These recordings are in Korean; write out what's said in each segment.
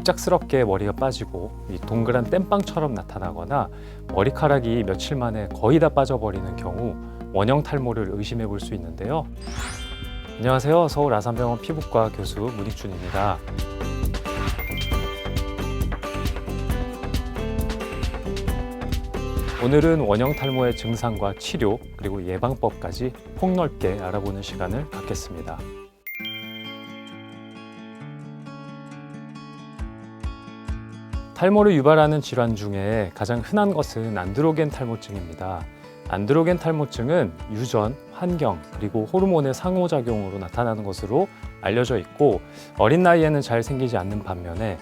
갑작스럽게 머리가 빠지고 이 동그란 땜빵처럼 나타나거나 머리카락이 며칠 만에 거의 다 빠져버리는 경우 원형 탈모를 의심해 볼 수 있는데요. 안녕하세요. 서울 아산병원 피부과 교수 문익준입니다. 오늘은 원형 탈모의 증상과 치료 그리고 예방법까지 폭넓게 알아보는 시간을 갖겠습니다. 탈모를 유발하는 질환 중에 가장 흔한 것은 안드로겐 탈모증입니다. 안드로겐 탈모증은 유전, 환경, 그리고 호르몬의 상호작용으로 나타나는 것으로 알려져 있고 어린 나이에는 잘 생기지 않는 반면에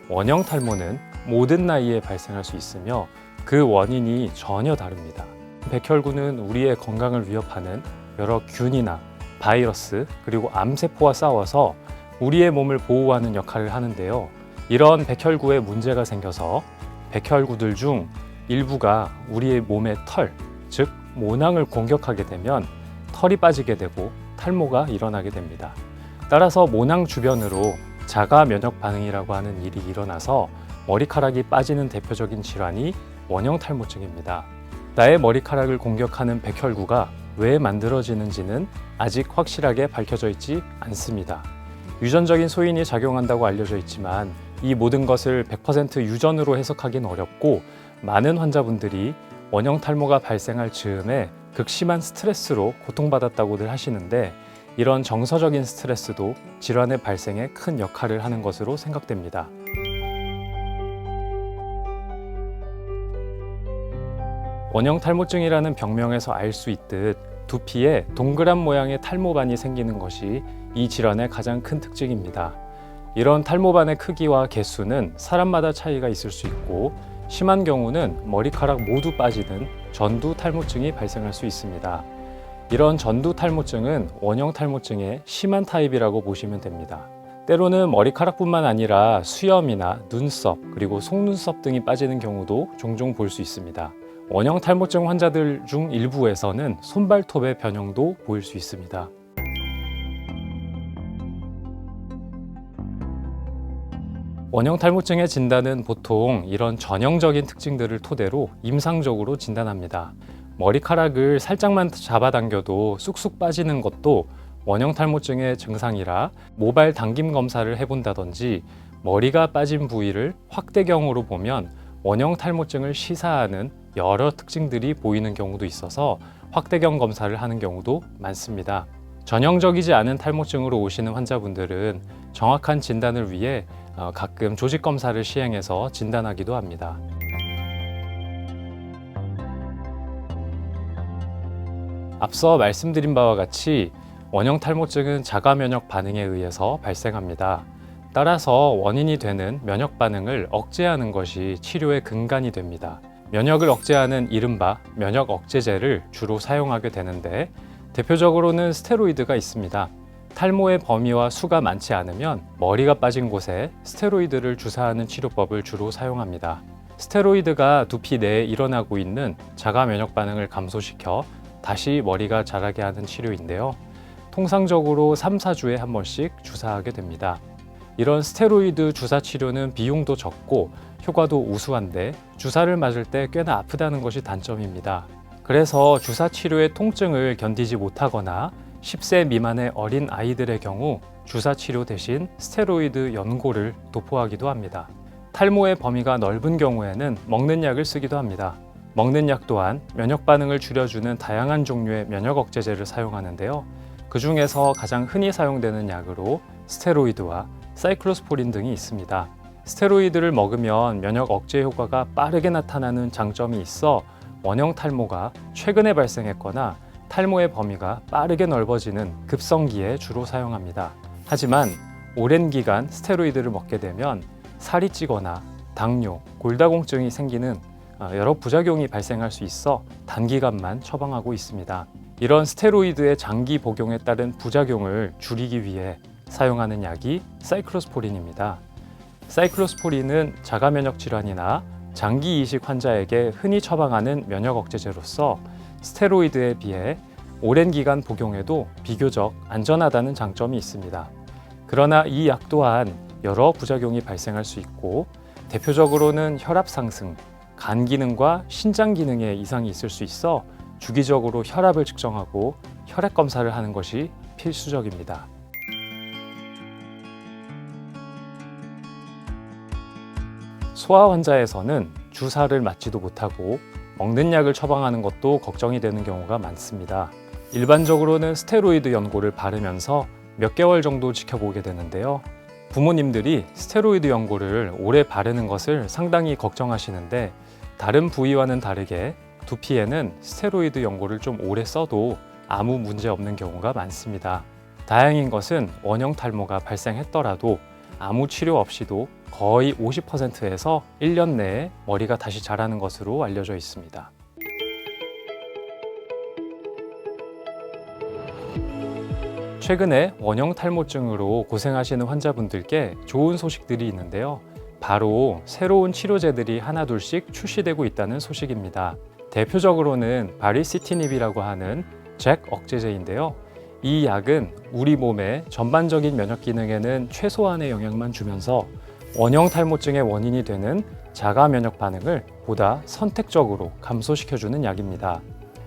원형 탈모는 모든 나이에 발생할 수 있으며 그 원인이 전혀 다릅니다. 백혈구는 우리의 건강을 위협하는 여러 균이나 바이러스 그리고 암세포와 싸워서 우리의 몸을 보호하는 역할을 하는데요. 이런 백혈구에 문제가 생겨서 백혈구들 중 일부가 우리의 몸의 털, 즉 모낭을 공격하게 되면 털이 빠지게 되고 탈모가 일어나게 됩니다. 따라서 모낭 주변으로 자가 면역 반응이라고 하는 일이 일어나서 머리카락이 빠지는 대표적인 질환이 원형 탈모증입니다. 나의 머리카락을 공격하는 백혈구가 왜 만들어지는지는 아직 확실하게 밝혀져 있지 않습니다. 유전적인 소인이 작용한다고 알려져 있지만 이 모든 것을 100% 유전으로 해석하기는 어렵고 많은 환자분들이 원형 탈모가 발생할 즈음에 극심한 스트레스로 고통받았다고들 하시는데 이런 정서적인 스트레스도 질환의 발생에 큰 역할을 하는 것으로 생각됩니다. 원형 탈모증이라는 병명에서 알 수 있듯 두피에 동그란 모양의 탈모반이 생기는 것이 이 질환의 가장 큰 특징입니다. 이런 탈모반의 크기와 개수는 사람마다 차이가 있을 수 있고 심한 경우는 머리카락 모두 빠지는 전두 탈모증이 발생할 수 있습니다. 이런 전두 탈모증은 원형 탈모증의 심한 타입이라고 보시면 됩니다. 때로는 머리카락뿐만 아니라 수염이나 눈썹 그리고 속눈썹 등이 빠지는 경우도 종종 볼 수 있습니다. 원형 탈모증 환자들 중 일부에서는 손발톱의 변형도 보일 수 있습니다. 원형 탈모증의 진단은 보통 이런 전형적인 특징들을 토대로 임상적으로 진단합니다. 머리카락을 살짝만 잡아당겨도 쑥쑥 빠지는 것도 원형 탈모증의 증상이라 모발 당김 검사를 해본다든지 머리가 빠진 부위를 확대경으로 보면 원형 탈모증을 시사하는 여러 특징들이 보이는 경우도 있어서 확대경 검사를 하는 경우도 많습니다. 전형적이지 않은 탈모증으로 오시는 환자분들은 정확한 진단을 위해 가끔 조직 검사를 시행해서 진단하기도 합니다. 앞서 말씀드린 바와 같이 원형 탈모증은 자가 면역 반응에 의해서 발생합니다. 따라서 원인이 되는 면역 반응을 억제하는 것이 치료의 근간이 됩니다. 면역을 억제하는 이른바 면역 억제제를 주로 사용하게 되는데 대표적으로는 스테로이드가 있습니다. 탈모의 범위와 수가 많지 않으면 머리가 빠진 곳에 스테로이드를 주사하는 치료법을 주로 사용합니다. 스테로이드가 두피 내에 일어나고 있는 자가 면역 반응을 감소시켜 다시 머리가 자라게 하는 치료인데요. 통상적으로 3, 4주에 한 번씩 주사하게 됩니다. 이런 스테로이드 주사 치료는 비용도 적고 효과도 우수한데 주사를 맞을 때 꽤나 아프다는 것이 단점입니다. 그래서 주사 치료의 통증을 견디지 못하거나 10세 미만의 어린 아이들의 경우 주사 치료 대신 스테로이드 연고를 도포하기도 합니다. 탈모의 범위가 넓은 경우에는 먹는 약을 쓰기도 합니다. 먹는 약 또한 면역 반응을 줄여주는 다양한 종류의 면역 억제제를 사용하는데요. 그 중에서 가장 흔히 사용되는 약으로 스테로이드와 사이클로스포린 등이 있습니다. 스테로이드를 먹으면 면역 억제 효과가 빠르게 나타나는 장점이 있어 원형 탈모가 최근에 발생했거나 탈모의 범위가 빠르게 넓어지는 급성기에 주로 사용합니다. 하지만 오랜 기간 스테로이드를 먹게 되면 살이 찌거나 당뇨, 골다공증이 생기는 여러 부작용이 발생할 수 있어 단기간만 처방하고 있습니다. 이런 스테로이드의 장기 복용에 따른 부작용을 줄이기 위해 사용하는 약이 사이클로스포린입니다. 사이클로스포린은 자가 면역 질환이나 장기 이식 환자에게 흔히 처방하는 면역 억제제로서 스테로이드에 비해 오랜 기간 복용해도 비교적 안전하다는 장점이 있습니다. 그러나 이 약 또한 여러 부작용이 발생할 수 있고, 대표적으로는 혈압 상승, 간 기능과 신장 기능에 이상이 있을 수 있어 주기적으로 혈압을 측정하고 혈액 검사를 하는 것이 필수적입니다. 소아 환자에서는 주사를 맞지도 못하고 먹는 약을 처방하는 것도 걱정이 되는 경우가 많습니다. 일반적으로는 스테로이드 연고를 바르면서 몇 개월 정도 지켜보게 되는데요. 부모님들이 스테로이드 연고를 오래 바르는 것을 상당히 걱정하시는데, 다른 부위와는 다르게 두피에는 스테로이드 연고를 좀 오래 써도 아무 문제 없는 경우가 많습니다. 다행인 것은 원형 탈모가 발생했더라도 아무 치료 없이도 거의 50%에서 1년 내에 머리가 다시 자라는 것으로 알려져 있습니다. 최근에 원형 탈모증으로 고생하시는 환자분들께 좋은 소식들이 있는데요. 바로 새로운 치료제들이 하나둘씩 출시되고 있다는 소식입니다. 대표적으로는 바리시티닙이라고 하는 잭 억제제인데요. 이 약은 우리 몸의 전반적인 면역 기능에는 최소한의 영향만 주면서 원형 탈모증의 원인이 되는 자가 면역 반응을 보다 선택적으로 감소시켜주는 약입니다.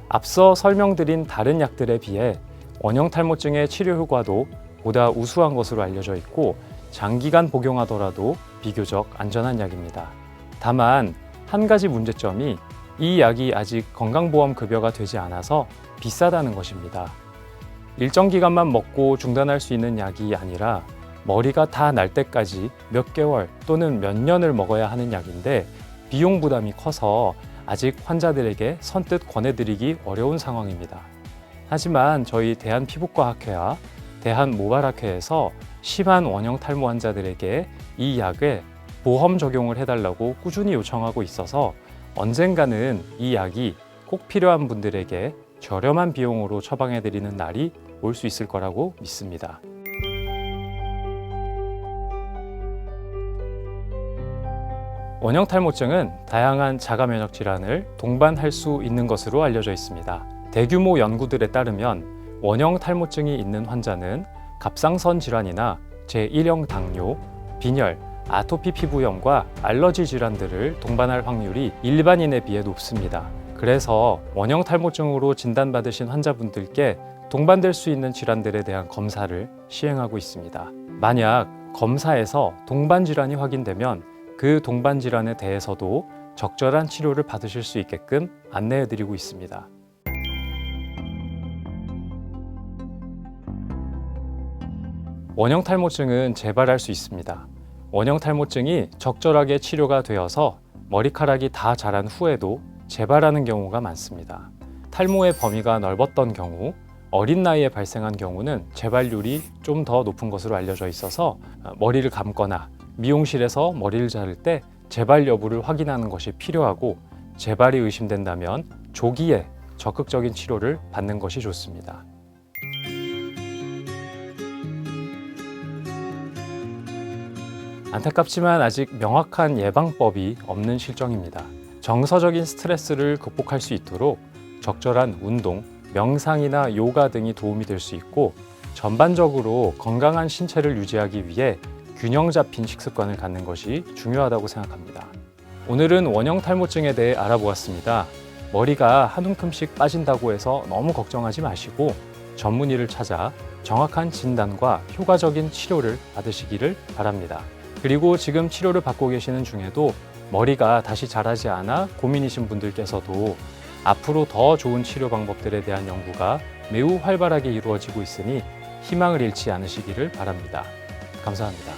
앞서 설명드린 다른 약들에 비해 원형 탈모증의 치료 효과도 보다 우수한 것으로 알려져 있고, 장기간 복용하더라도 비교적 안전한 약입니다. 다만 한 가지 문제점이 이 약이 아직 건강보험 급여가 되지 않아서 비싸다는 것입니다. 일정 기간만 먹고 중단할 수 있는 약이 아니라 머리가 다 날 때까지 몇 개월 또는 몇 년을 먹어야 하는 약인데, 비용 부담이 커서 아직 환자들에게 선뜻 권해드리기 어려운 상황입니다. 하지만 저희 대한피부과학회와 대한모발학회에서 심한 원형 탈모 환자들에게 이 약에 보험 적용을 해달라고 꾸준히 요청하고 있어서 언젠가는 이 약이 꼭 필요한 분들에게 저렴한 비용으로 처방해드리는 날이 올 수 있을 거라고 믿습니다. 원형 탈모증은 다양한 자가 면역 질환을 동반할 수 있는 것으로 알려져 있습니다. 대규모 연구들에 따르면 원형 탈모증이 있는 환자는 갑상선 질환이나 제1형 당뇨, 빈혈, 아토피 피부염과 알러지 질환들을 동반할 확률이 일반인에 비해 높습니다. 그래서 원형 탈모증으로 진단받으신 환자분들께 동반될 수 있는 질환들에 대한 검사를 시행하고 있습니다. 만약 검사에서 동반 질환이 확인되면 그 동반 질환에 대해서도 적절한 치료를 받으실 수 있게끔 안내해드리고 있습니다. 원형 탈모증은 재발할 수 있습니다. 원형 탈모증이 적절하게 치료가 되어서 머리카락이 다 자란 후에도 재발하는 경우가 많습니다. 탈모의 범위가 넓었던 경우, 어린 나이에 발생한 경우는 재발률이 좀 더 높은 것으로 알려져 있어서 머리를 감거나 미용실에서 머리를 자를 때 재발 여부를 확인하는 것이 필요하고, 재발이 의심된다면 조기에 적극적인 치료를 받는 것이 좋습니다. 안타깝지만 아직 명확한 예방법이 없는 실정입니다. 정서적인 스트레스를 극복할 수 있도록 적절한 운동, 명상이나 요가 등이 도움이 될 수 있고, 전반적으로 건강한 신체를 유지하기 위해 균형 잡힌 식습관을 갖는 것이 중요하다고 생각합니다. 오늘은 원형 탈모증에 대해 알아보았습니다. 머리가 한 움큼씩 빠진다고 해서 너무 걱정하지 마시고 전문의를 찾아 정확한 진단과 효과적인 치료를 받으시기를 바랍니다. 그리고 지금 치료를 받고 계시는 중에도 머리가 다시 자라지 않아 고민이신 분들께서도 앞으로 더 좋은 치료 방법들에 대한 연구가 매우 활발하게 이루어지고 있으니 희망을 잃지 않으시기를 바랍니다. 감사합니다.